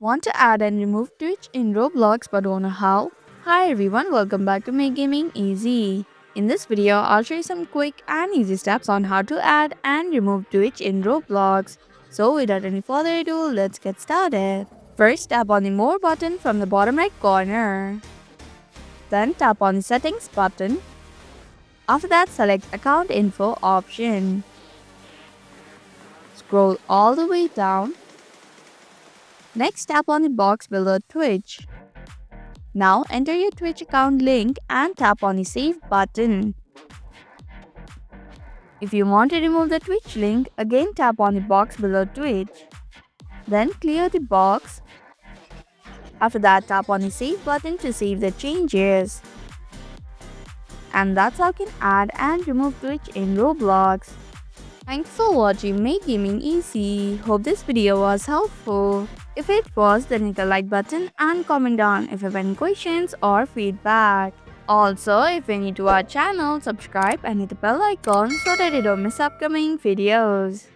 Want to add and remove Twitch in Roblox but don't know how? Hi everyone, welcome back to Make Gaming Easy. In this video, I'll show you some quick and easy steps on how to add and remove Twitch in Roblox. So without any further ado, let's get started. First, tap on the More button from the bottom right corner. Then tap on the Settings button. After that, select Account Info option. Scroll all the way down. Next, tap on the box below Twitch. Now enter your Twitch account link and tap on the Save button. If you want to remove the Twitch link, again tap on the box below Twitch. Then clear the box. After that, tap on the Save button to save the changes. And that's how you can add and remove Twitch in Roblox. Thanks for watching Make Gaming Easy. Hope this video was helpful. If it was, then hit the like button and comment down if you have any questions or feedback. Also, if you're new to our channel, subscribe and hit the bell icon so that you don't miss upcoming videos.